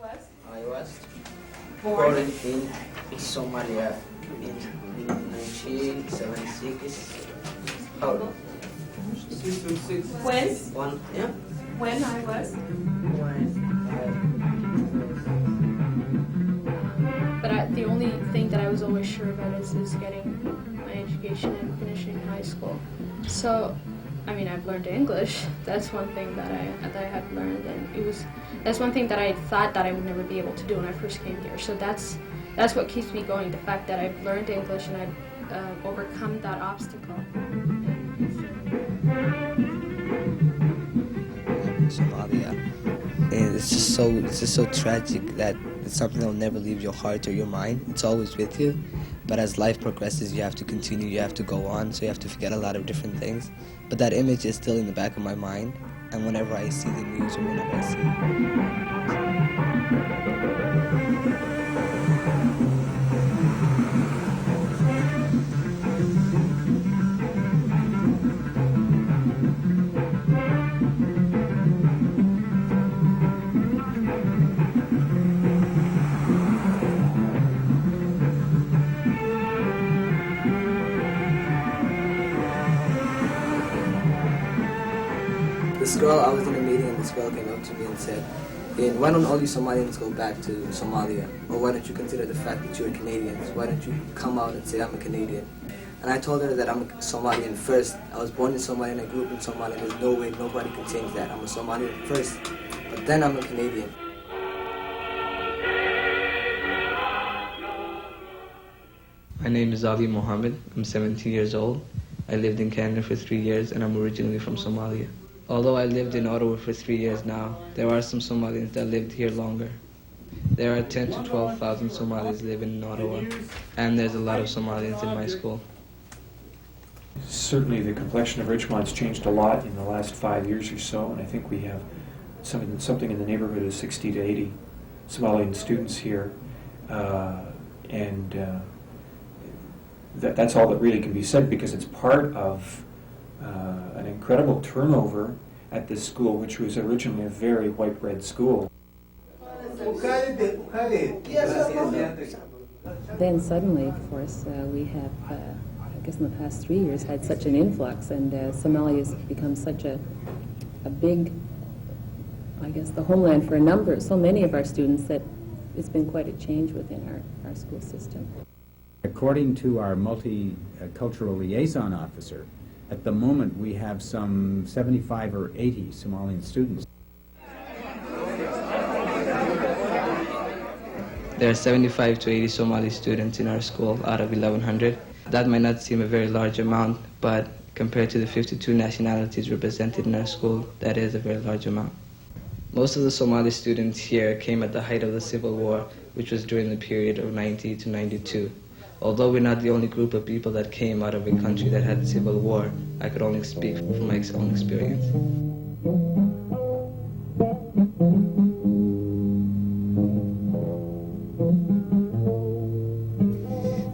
I was born in Somalia in 1976. How old? When? Yeah. When I was? But the only thing that I was always sure about is getting my education and finishing high school. So, I mean, I've learned English. That's one thing that I have learned, and that's one thing that I thought that I would never be able to do when I first came here. So that's what keeps me going. The fact that I've learned English and I've overcome that obstacle. Somalia. And it's just so tragic that it's something that will never leave your heart or your mind. It's always with you. But as life progresses, you have to continue, you have to go on, so you have to forget a lot of different things. But that image is still in the back of my mind, and whenever I see the news or whenever I see this girl, I was in a meeting and this girl came up to me and said, why don't all you Somalians go back to Somalia? Or why don't you consider the fact that you're Canadians? Why don't you come out and say I'm a Canadian? And I told her that I'm a Somalian first. I was born in Somalia and I grew up in Somalia. There's no way nobody can change that. I'm a Somalian first, but then I'm a Canadian. My name is Mohamed. I'm 17 years old. I lived in Canada for 3 years and I'm originally from Somalia. Although I lived in Ottawa for 3 years now, there are some Somalians that lived here longer. There are 10 to 12,000 Somalis living in Ottawa, and there's a lot of Somalians in my school. Certainly the complexion of Ridgemont's changed a lot in the last 5 years or so, and I think we have something in the neighborhood of 60 to 80 Somalian students here, that's all that really can be said, because it's part of an incredible turnover at this school, which was originally a very white bread school. Then suddenly, of course, we have, I guess in the past 3 years, had such an influx, and Somalia has become such a big, I guess, the homeland for so many of our students, that it's been quite a change within our school system. According to our multicultural liaison officer, at the moment we have some 75 or 80 Somalian students. There are 75 to 80 Somali students in our school out of 1,100. That might not seem a very large amount, but compared to the 52 nationalities represented in our school, that is a very large amount. Most of the Somali students here came at the height of the Civil War, which was during the period of 90 to 92. Although we're not the only group of people that came out of a country that had a civil war, I could only speak from my own experience.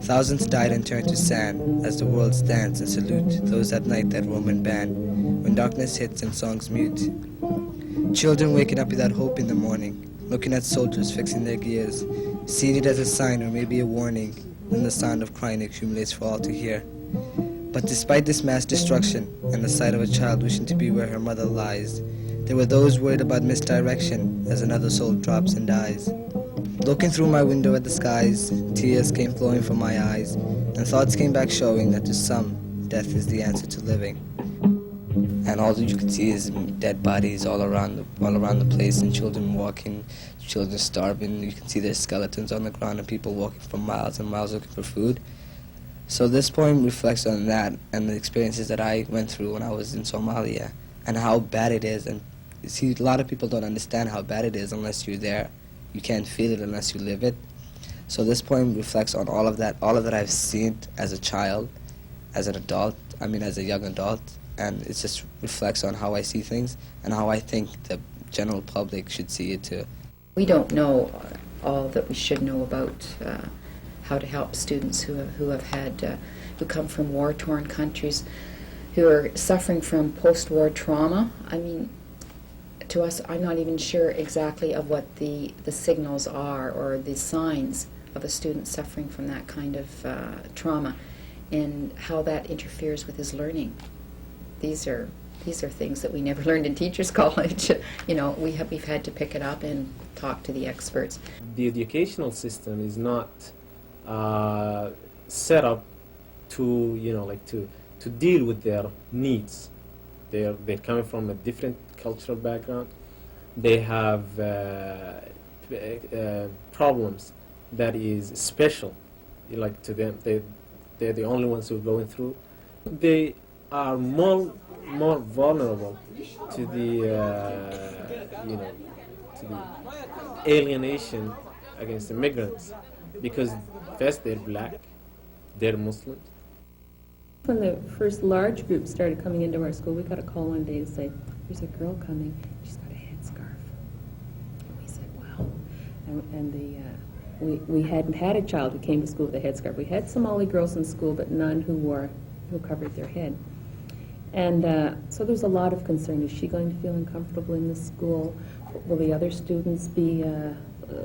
Thousands died and turned to sand as the world stands and salute those that night that Roman band, when darkness hits and songs mute. Children waking up without hope in the morning, looking at soldiers fixing their gears, seeing it as a sign or maybe a warning, when the sound of crying accumulates for all to hear. But despite this mass destruction and the sight of a child wishing to be where her mother lies, there were those worried about misdirection as another soul drops and dies. Looking through my window at the skies, tears came flowing from my eyes, and thoughts came back showing that to some, death is the answer to living. And all that you could see is dead bodies all around the place, and children walking, children starving. You can see their skeletons on the ground and people walking for miles and miles looking for food. So this poem reflects on that and the experiences that I went through when I was in Somalia and how bad it is. And see, a lot of people don't understand how bad it is unless you're there. You can't feel it unless you live it. So this poem reflects on all of that I've seen as a child, as an adult, as a young adult. And it just reflects on how I see things and how I think the general public should see it too. We don't know all that we should know about how to help students who come from war-torn countries, who are suffering from post-war trauma. to us, I'm not even sure exactly of what the signals are or the signs of a student suffering from that kind of trauma and how that interferes with his learning. These are things that we never learned in teachers' college. You know, we've had to pick it up and talk to the experts. The educational system is not set up to, you know, like to deal with their needs. They're coming from a different cultural background. They have problems that is special, like to them. They're the only ones who are going through. They are more vulnerable to the you know, to the alienation against immigrants, because first they're black, they're Muslims. When the first large group started coming into our school, we got a call one day to say, there's a girl coming, she's got a headscarf. And we said, wow. And we hadn't had a child who came to school with a headscarf. We had Somali girls in school, but none who covered their head. And so there was a lot of concern. Is she going to feel uncomfortable in the school? Will the other students be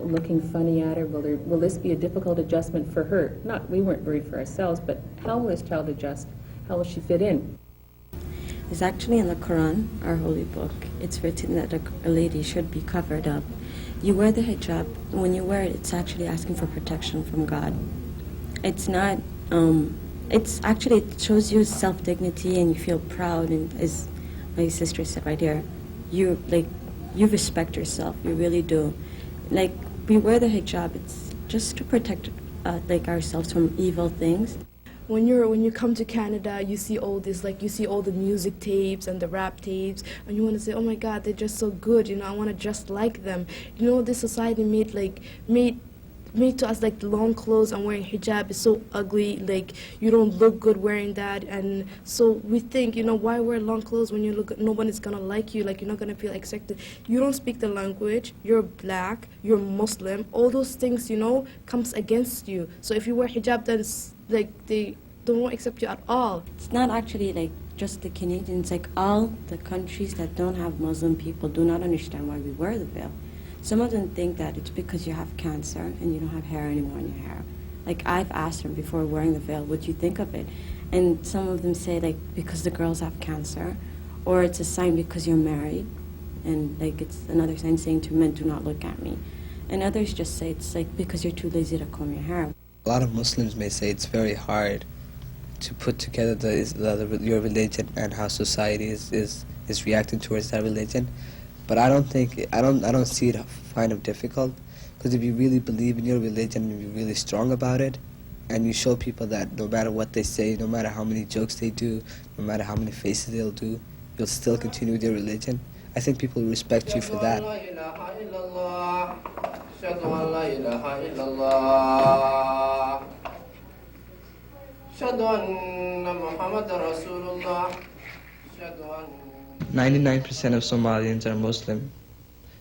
looking funny at her? Will this be a difficult adjustment for her? We weren't worried for ourselves, but how will this child adjust? How will she fit in? It's actually in the Quran, our holy book. It's written that a lady should be covered up. You wear the hijab, and when you wear it, it's actually asking for protection from God. It's not, it's actually, it shows you self-dignity and you feel proud, and as my sister said right here, you respect yourself, you really do. Like, we wear the hijab, it's just to protect ourselves from evil things. When you come to Canada, you see all this, you see all the music tapes and the rap tapes, and you want to say, oh my God, they're just so good, you know, I want to just like them. You know, this society made to us the long clothes and wearing hijab is so ugly, you don't look good wearing that, and so we think, you know, why wear long clothes when no one is gonna like you, you're not gonna feel accepted. You don't speak the language, you're black, you're Muslim, all those things, you know, comes against you. So if you wear hijab, then it's they don't accept you at all. It's not actually just the Canadians, all the countries that don't have Muslim people do not understand why we wear the veil. Some of them think that it's because you have cancer and you don't have hair anymore in your hair. I've asked them before wearing the veil, what do you think of it? And some of them say because the girls have cancer, or it's a sign because you're married, and it's another sign saying to men, do not look at me. And others just say it's because you're too lazy to comb your hair. A lot of Muslims may say it's very hard to put together your religion and how society is reacting towards that religion. But I don't see it kind of difficult, because if you really believe in your religion and you're really strong about it, and you show people that no matter what they say, no matter how many jokes they do, no matter how many faces they'll do, you'll still continue with your religion, I think people will respect you for that. أشهد أن لا إله إلا الله أشهد أن محمد رسول الله أشهد أن 99% of Somalians are Muslim,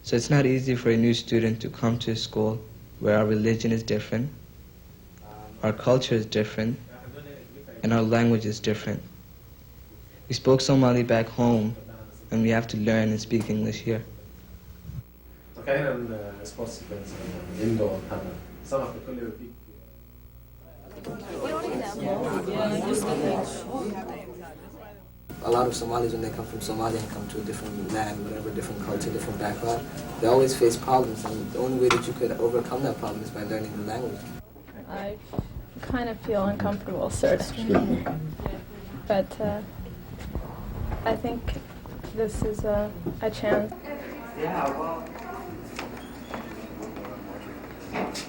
so it's not easy for a new student to come to a school where our religion is different, our culture is different, and our language is different. We spoke Somali back home, and we have to learn and speak English here. A lot of Somalis, when they come from Somalia and come to a different land, whatever, different culture, different background, they always face problems, and the only way that you could overcome that problem is by learning the language. I kind of feel uncomfortable, sort of. But I think this is a chance. Yeah, well.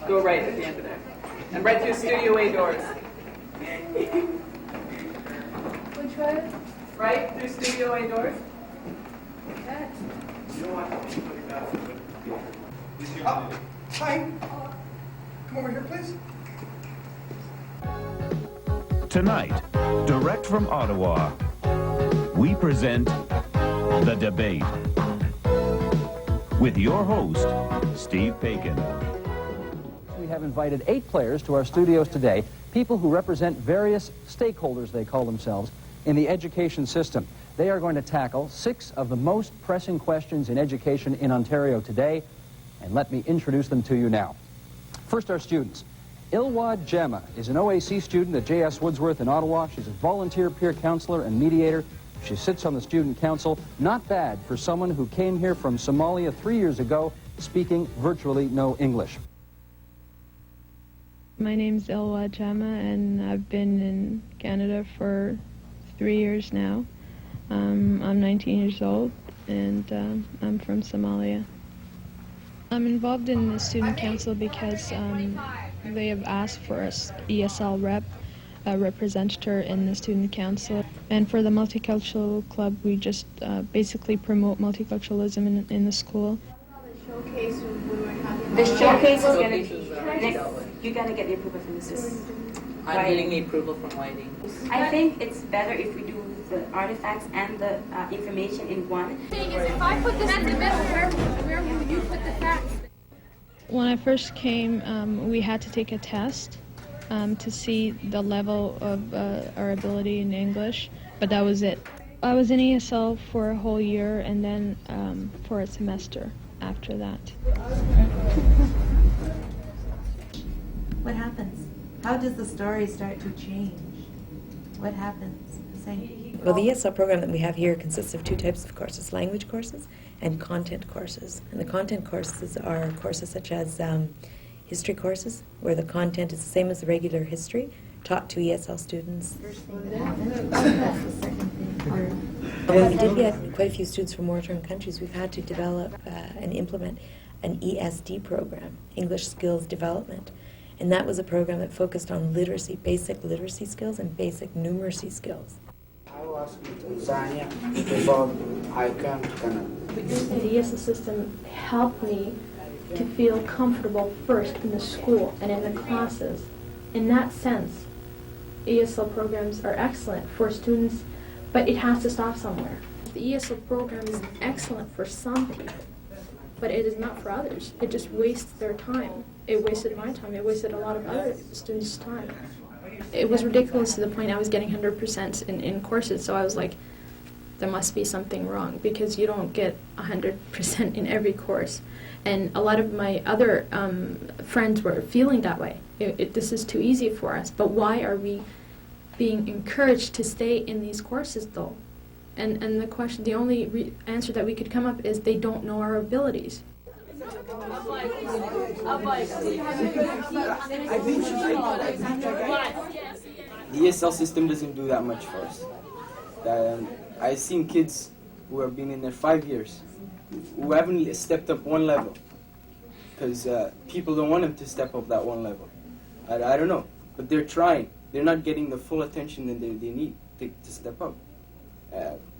Go right at the end of there. And right through Studio A doors. Which way? Right through Studio A doors. Okay. You don't want to put it Oh, hi. Come over here, please. Tonight, direct from Ottawa, we present The Debate with your host, Steve Bacon. We have invited 8 players to our studios today, people who represent various stakeholders, they call themselves, in the education system. They are going to tackle 6 of the most pressing questions in education in Ontario today, and let me introduce them to you now. First, our students. llwad Jama is an OAC student at J.S. Woodsworth in Ottawa. She's a volunteer peer counselor and mediator. She sits on the student council. Not bad for someone who came here from Somalia 3 years ago, speaking virtually no English. My name's llwad Jama, and I've been in Canada for 3 years now. I'm 19 years old, and I'm from Somalia. I'm involved in the student council because they have asked for us ESL rep, a representative in the student council. And for the multicultural club, we just basically promote multiculturalism in the school. The showcase is going to be next. You got to get the approval from the system. I'm getting the approval from Whiting. I think it's better if we do the artifacts and the information in one. If I put this in the middle, where will you put the facts? When I first came, we had to take a test to see the level of our ability in English, but that was it. I was in ESL for a whole year and then for a semester after that. What happens? How does the story start to change? What happens? Well, the ESL program that we have here consists of 2 types of courses, language courses and content courses. And the content courses are courses such as history courses, where the content is the same as the regular history, taught to ESL students. When we did get quite a few students from war-torn countries, we've had to develop and implement an ESD program, English Skills Development. And that was a program that focused on literacy, basic literacy skills and basic numeracy skills. I was in Tanzania before I came to Canada. The ESL system helped me to feel comfortable first in the school and in the classes. In that sense, ESL programs are excellent for students, but it has to stop somewhere. The ESL program is excellent for some people, but it is not for others. It just wastes their time. It wasted my time. It wasted a lot of other students' time. It was ridiculous to the point I was getting 100% in courses, so I was like, there must be something wrong, because you don't get 100% in every course. And a lot of my other friends were feeling that way. This is too easy for us, but why are we being encouraged to stay in these courses, though? And the question, the only answer that we could come up is they don't know our abilities. The ESL system doesn't do that much for us. I've seen kids who have been in there 5 years who haven't stepped up one level because people don't want them to step up that one level. I don't know, but they're trying. They're not getting the full attention that they need to step up.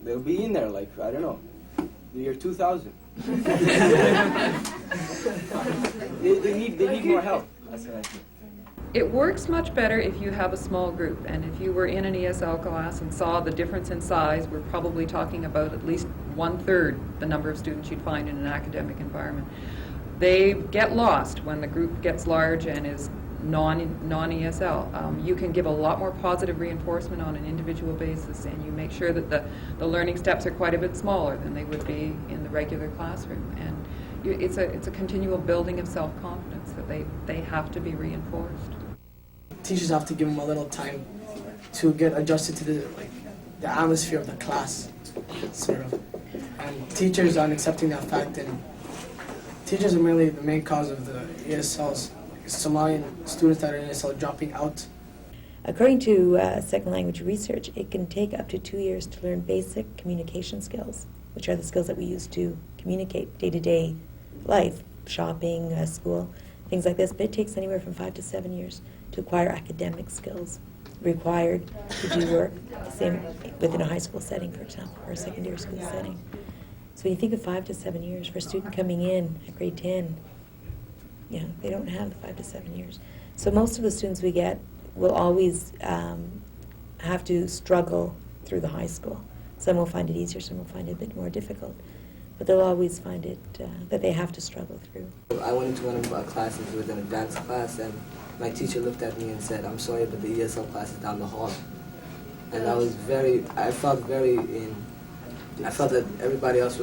They'll be in there like, I don't know, the year 2000. they need more help. That's what I think. It works much better if you have a small group, and if you were in an ESL class and saw the difference in size, we're probably talking about at least 1/3 the number of students you'd find in an academic environment. They get lost when the group gets large and is non-ESL. You can give a lot more positive reinforcement on an individual basis, and you make sure that the learning steps are quite a bit smaller than they would be in the regular classroom. And it's a continual building of self-confidence that they have to be reinforced. Teachers have to give them a little time to get adjusted to the atmosphere of the class, sort of. And teachers aren't accepting that fact, and teachers are really the main cause of the ESLs. Somalian students that are in ESL dropping out. According to second language research, it can take up to 2 years to learn basic communication skills, which are the skills that we use to communicate day-to-day life, shopping, school, things like this. But it takes anywhere from 5 to 7 years to acquire academic skills required to do work, same within a high school setting, for example, or a secondary school setting. So when you think of 5 to 7 years for a student coming in at grade 10, they don't have the 5 to 7 years. So most of the students we get will always have to struggle through the high school. Some will find it easier, some will find it a bit more difficult. But they'll always find it that they have to struggle through. I went into one of our classes, it was an advanced class, and my teacher looked at me and said, "I'm sorry, but the ESL class is down the hall." And I felt very I felt that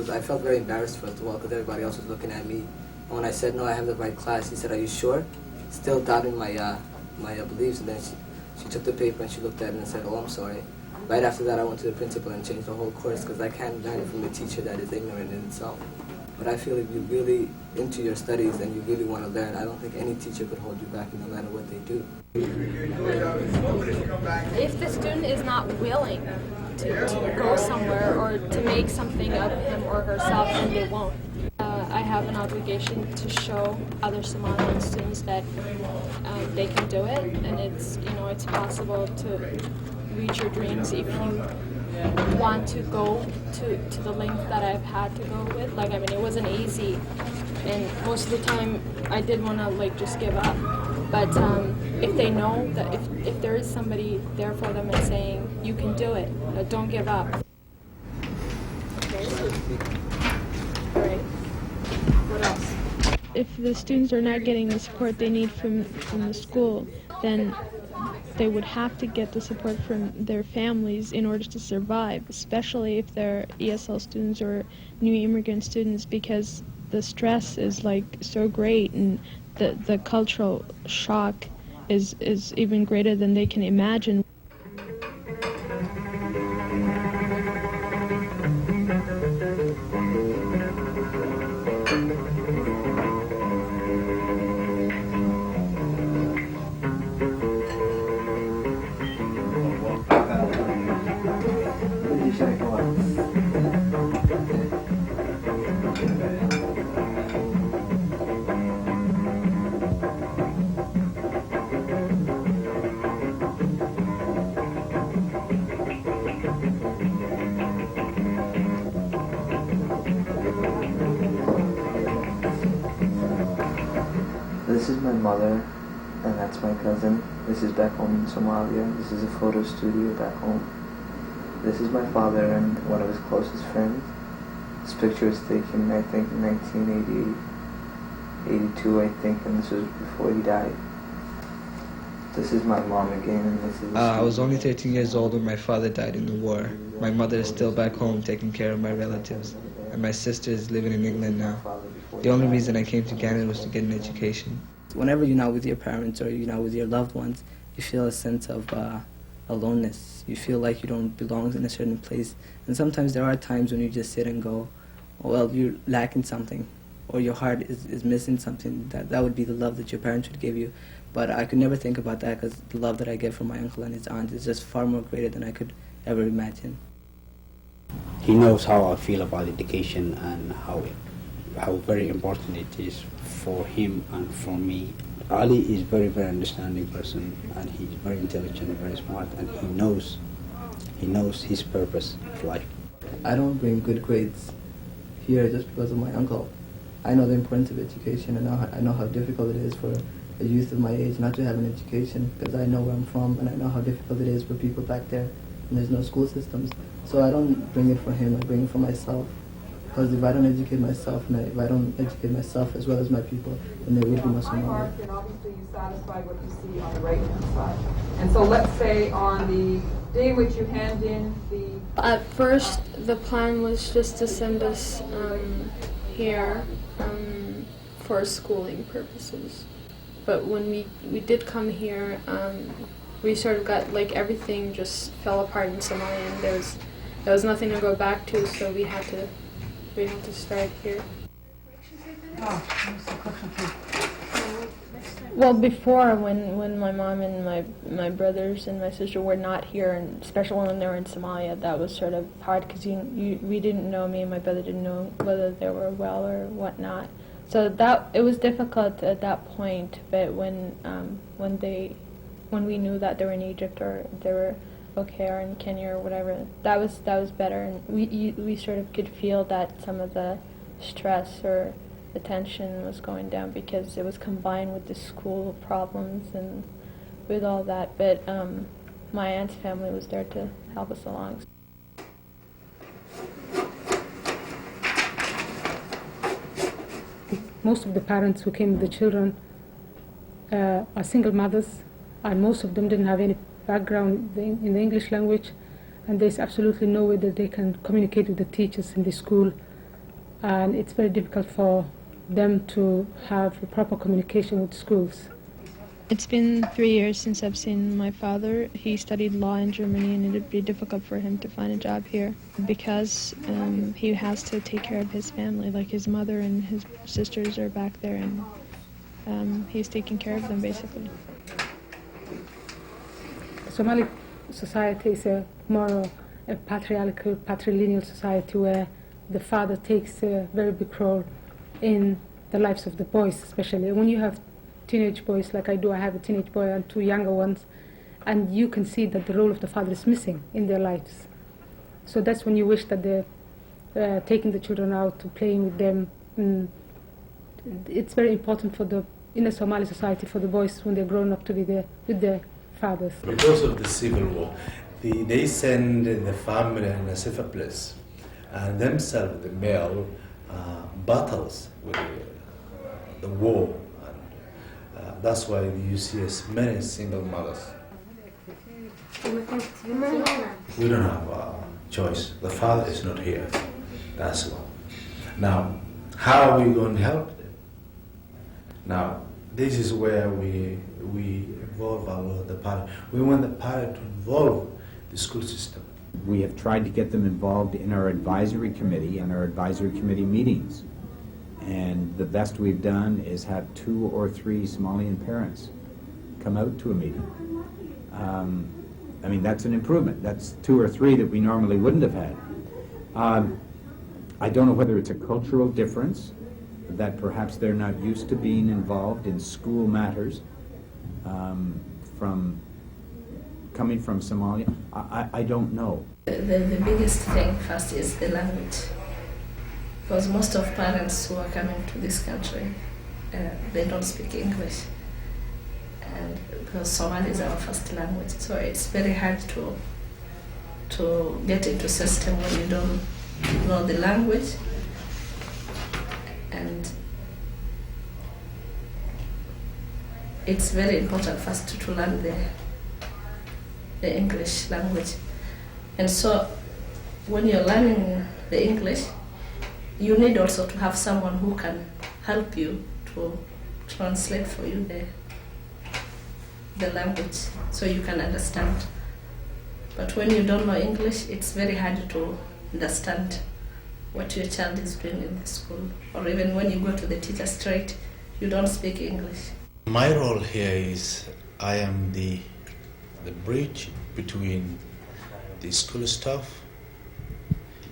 I felt very embarrassed first of all because everybody else was looking at me. And when I said, no, I have the right class, he said, are you sure? Still doubting my beliefs, and then she took the paper and she looked at it and said, oh, I'm sorry. Right after that, I went to the principal and changed the whole course because I can't learn it from the teacher that is ignorant in itself. But I feel if you're really into your studies and you really want to learn, I don't think any teacher could hold you back no matter what they do. If the student is not willing to go somewhere or to make something of him or herself, then they won't. I have an obligation to show other Somalian students that they can do it, and it's possible to reach your dreams if you want to go to the length that I've had to go with. It wasn't easy, and most of the time I did want to just give up. But if they know that if there is somebody there for them and saying, you can do it, don't give up. Okay. All right. What else? If the students are not getting the support they need from the school, then they would have to get the support from their families in order to survive, especially if they're ESL students or new immigrant students, because the stress is so great, and the cultural shock is even greater than they can imagine. This is my mother, and that's my cousin. This is back home in Somalia. This is a photo studio back home. This is my father and one of his closest friends. This picture was taken, I think, in 1982, I think, and this was before he died. This is my mom again, and this is... I was only 13 years old when my father died in the war. My mother is still back home taking care of my relatives, and my sister is living in England now. The only reason I came to Canada was to get an education. Whenever you're not with your parents or you're not with your loved ones, you feel a sense of aloneness. You feel like you don't belong in a certain place. And sometimes there are times when you just sit and go, well, you're lacking something, or your heart is missing something. That would be the love that your parents would give you. But I could never think about that because the love that I get from my uncle and his aunt is just far more greater than I could ever imagine. He knows how I feel about education and how very important it is for him and for me. Ali is very, very understanding person, and he's very intelligent and very smart, and he knows his purpose of life. I don't bring good grades here just because of my uncle. I know the importance of education, and I know how difficult it is for a youth of my age not to have an education, because I know where I'm from, and I know how difficult it is for people back there, and there's no school systems. So I don't bring it for him, I bring it for myself. Because if I don't educate myself, and if I don't educate myself as well as my people, then there will be no Somalia. And obviously you satisfy what you see on the right-hand side. And so let's say on the day which you hand in the... At first, the plan was just to send us here for schooling purposes. But when we did come here, we sort of got, everything just fell apart in Somalia, and there was nothing to go back to, so we had to start here. Well, before, when my mom and my brothers and my sister were not here, and especially when they were in Somalia, that was sort of hard because we didn't know, me and my brother didn't know whether they were well or whatnot. So it was difficult at that point. But when we knew that they were in Egypt or they were okay, or in Kenya or whatever, that was better, and we sort of could feel that some of the stress or the tension was going down because it was combined with the school problems and with all that. But my aunt's family was there to help us along. Most of the parents who came with the children are single mothers, and most of them didn't have any background in the English language, and there's absolutely no way that they can communicate with the teachers in the school, and it's very difficult for them to have a proper communication with schools. It's been 3 years since I've seen my father. He studied law in Germany, and it'd be difficult for him to find a job here because he has to take care of his family. Like his mother and his sisters are back there, and he's taking care of them basically. Somali society is a more a patriarchal, patrilineal society where the father takes a very big role in the lives of the boys, especially when you have teenage boys like I do. I have a teenage boy and 2 younger ones, and you can see that the role of the father is missing in their lives. So that's when you wish that they're taking the children out to playing with them. It's very important in a Somali society for the boys when they're grown up to be there with their fathers. Because of the civil war, they send the family in a safer place, and themselves, the male, battles with the war. That's why you see as many single mothers. We don't have a choice. The father is not here. That's why. Now, how are we going to help them? Now, this is where we involve the parent. We want the parent to involve the school system. We have tried to get them involved in our advisory committee and our advisory committee meetings. And the best we've done is have 2 or 3 Somalian parents come out to a meeting. I mean, that's an improvement. That's 2 or 3 that we normally wouldn't have had. I don't know whether it's a cultural difference, that perhaps they're not used to being involved in school matters coming from Somalia. I don't know. The biggest thing first is the language. Because most of parents who are coming to this country, they don't speak English. And because Somali is our first language, so it's very hard to get into system when you don't know the language. And it's very important first to learn the English language. And so when you're learning the English, you need also to have someone who can help you to translate for you the language so you can understand. But when you don't know English, it's very hard to understand what your child is doing in the school. Or even when you go to the teacher straight, you don't speak English. My role here is I am the bridge between the school staff,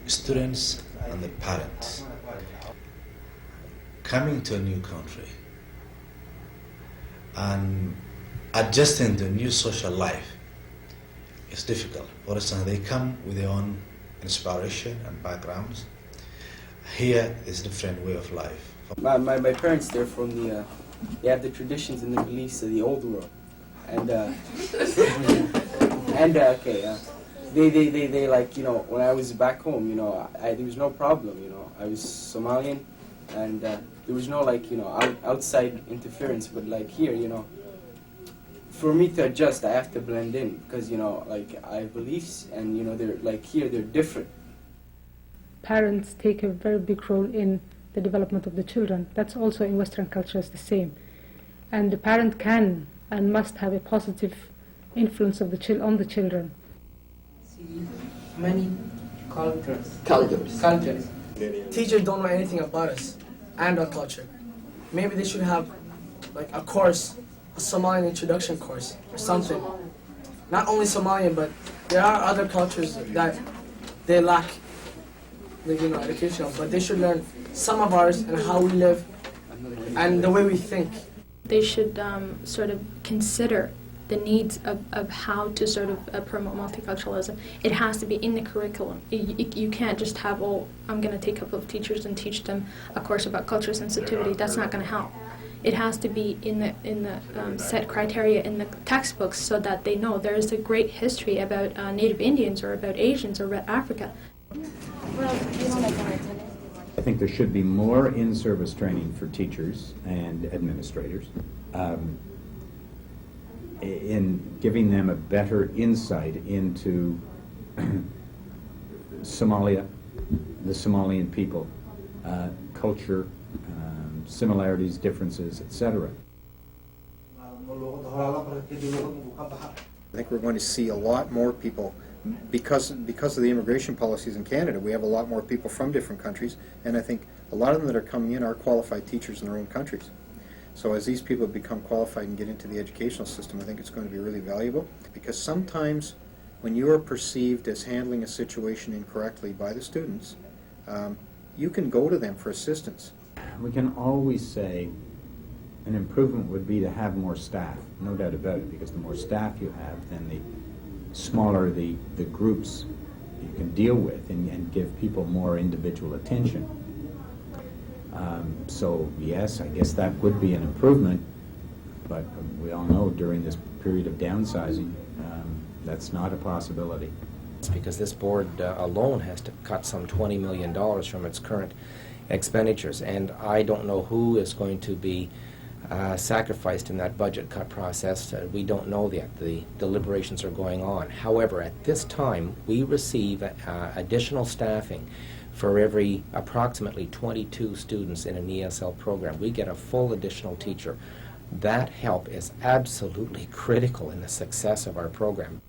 students, and the parents. Coming to a new country and adjusting to a new social life is difficult. For instance, they come with their own inspiration and backgrounds. Here is a different way of life. My parents, they're from they have the traditions and the beliefs of the old world. And, they like, you know, when I was back home, you know, there was no problem, you know. I was Somalian, and there was no, like, you know, outside interference. But, like, here, you know, for me to adjust, I have to blend in because, you know, like, I have beliefs, and, you know, they're, like, here, they're different. Parents take a very big role in the development of the children. That's also in Western cultures the same. And the parent can and must have a positive influence of on the children. Many cultures. Teachers don't know anything about us and our culture. Maybe they should have like a course, a Somalian introduction course or something. Not only Somalian, but there are other cultures that they lack, like, you know, education, but they should learn some of ours and how we live and the way we think. They should sort of consider the needs of how to sort of promote multiculturalism. It has to be in the curriculum. You can't just have, oh, I'm going to take a couple of teachers and teach them a course about cultural sensitivity. That's not going to help. It has to be in the set criteria in the textbooks so that they know there is a great history about Native Indians or about Asians or about Africa. I think there should be more in-service training for teachers and administrators in giving them a better insight into Somalia, the Somalian people, culture, similarities, differences, etc. I think we're going to see a lot more people, because of the immigration policies in Canada, we have a lot more people from different countries, and I think a lot of them that are coming in are qualified teachers in their own countries. So as these people become qualified and get into the educational system, I think it's going to be really valuable, because sometimes when you are perceived as handling a situation incorrectly by the students, you can go to them for assistance. We can always say an improvement would be to have more staff, no doubt about it, because the more staff you have, then the smaller the groups you can deal with and give people more individual attention. So yes, I guess that would be an improvement, but we all know during this period of downsizing, that's not a possibility. It's because this board alone has to cut some $20 million from its current expenditures, and I don't know who is going to be sacrificed in that budget cut process. We don't know yet. The deliberations are going on. However, at this time, we receive additional staffing for every approximately 22 students in an ESL program. We get a full additional teacher. That help is absolutely critical in the success of our program.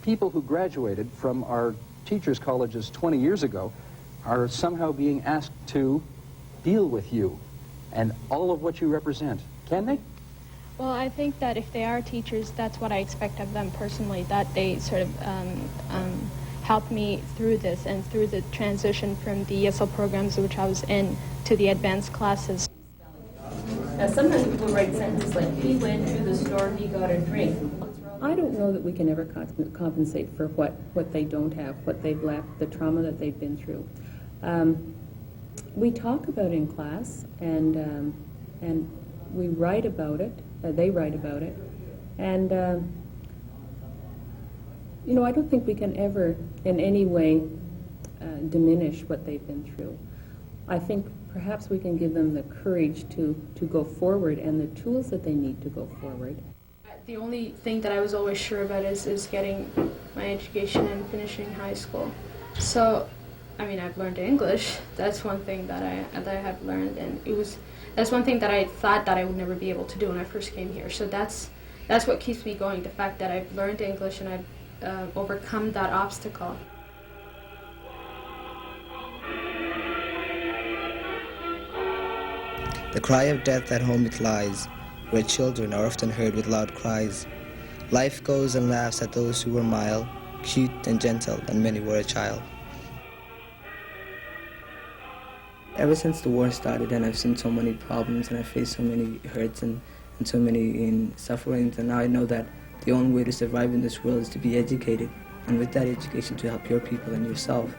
People who graduated from our teachers' colleges 20 years ago are somehow being asked to deal with you and all of what you represent. Can they? Well, I think that if they are teachers, that's what I expect of them personally, that they sort of help me through this and through the transition from the ESL programs which I was in to the advanced classes. Now, sometimes people write sentences like, he went to the store, he got a drink. I don't know that we can ever compensate for what they don't have, what they've left, the trauma that they've been through. We talk about it in class, and we write about it, they write about it, and you know, I don't think we can ever in any way diminish what they've been through. I think perhaps we can give them the courage to go forward and the tools that they need to go forward. The only thing that I was always sure about is getting my education and finishing high school. So, I mean, I've learned English. That's one thing that I have learned, and that's one thing that I thought that I would never be able to do when I first came here. So that's what keeps me going, the fact that I've learned English and I've overcome that obstacle. The cry of death at home it lies, where children are often heard with loud cries. Life goes and laughs at those who were mild, cute and gentle, and many were a child. Ever since the war started, and I've seen so many problems, and I've faced so many hurts and so many sufferings, and now I know that the only way to survive in this world is to be educated, and with that education to help your people and yourself.